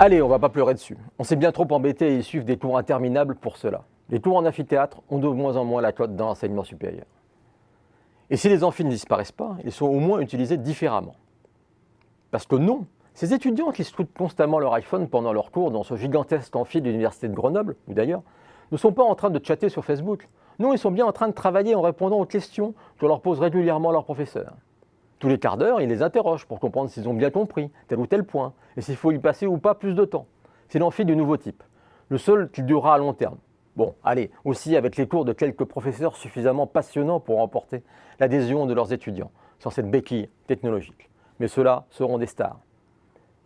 Allez, on va pas pleurer dessus. On s'est bien trop embêté et suivre des cours interminables pour cela. Les cours en amphithéâtre ont de moins en moins la cote dans l'enseignement supérieur. Et si les amphis ne disparaissent pas, ils sont au moins utilisés différemment. Parce que non, ces étudiants qui scrutent constamment leur iPhone pendant leurs cours dans ce gigantesque amphi de l'université de Grenoble, ou d'ailleurs, ne sont pas en train de chatter sur Facebook. Non, ils sont bien en train de travailler en répondant aux questions que leur pose régulièrement leur professeur. Tous les quarts d'heure, ils les interrogent pour comprendre s'ils ont bien compris tel ou tel point, et s'il faut y passer ou pas plus de temps. C'est l'amphi du nouveau type, le seul qui durera à long terme. Bon, allez, aussi avec les cours de quelques professeurs suffisamment passionnants pour remporter l'adhésion de leurs étudiants sur cette béquille technologique. Mais ceux-là seront des stars.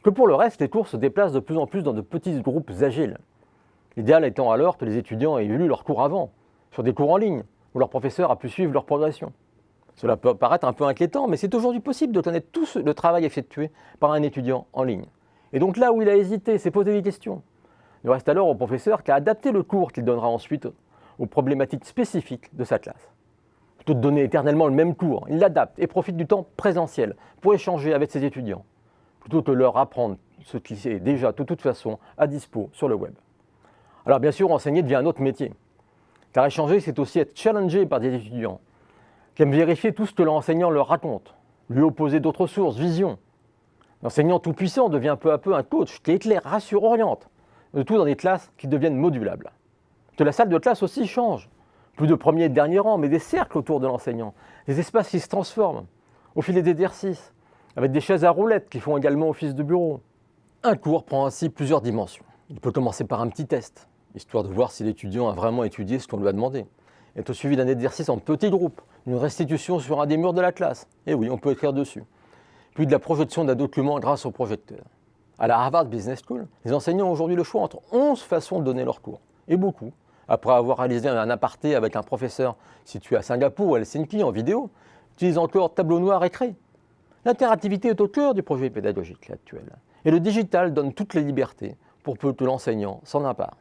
Que pour le reste, les cours se déplacent de plus en plus dans de petits groupes agiles. L'idéal étant alors que les étudiants aient lu leurs cours avant, sur des cours en ligne, où leur professeur a pu suivre leur progression. Cela peut paraître un peu inquiétant, mais c'est aujourd'hui possible de connaître tout le travail effectué par un étudiant en ligne. Et donc là où il a hésité, c'est poser des questions. Il reste alors au professeur qu'à adapter le cours qu'il donnera ensuite aux problématiques spécifiques de sa classe. Plutôt que de donner éternellement le même cours, il l'adapte et profite du temps présentiel pour échanger avec ses étudiants, plutôt que de leur apprendre ce qui est déjà de toute façon à dispo sur le web. Alors bien sûr, enseigner devient un autre métier, car échanger, c'est aussi être challengé par des étudiants qui aiment vérifier tout ce que l'enseignant leur raconte, lui opposer d'autres sources, visions. L'enseignant tout-puissant devient peu à peu un coach qui éclaire, rassure, oriente, le tout dans des classes qui deviennent modulables. Que la salle de classe aussi change. Plus de premier et de dernier rang, mais des cercles autour de l'enseignant, des espaces qui se transforment au fil des exercices, avec des chaises à roulettes qui font également office de bureau. Un cours prend ainsi plusieurs dimensions. Il peut commencer par un petit test, histoire de voir si l'étudiant a vraiment étudié ce qu'on lui a demandé. Il est suivi d'un exercice en petits groupes, une restitution sur un des murs de la classe. Et oui, on peut écrire dessus. Puis de la projection d'un document grâce au projecteur. À la Harvard Business School, les enseignants ont aujourd'hui le choix entre 11 façons de donner leur cours. Et beaucoup, après avoir réalisé un aparté avec un professeur situé à Singapour ou à Helsinki en vidéo, utilisent encore tableau noir et craie. L'interactivité est au cœur du projet pédagogique actuel. Et le digital donne toutes les libertés pour peu que l'enseignant s'en empare.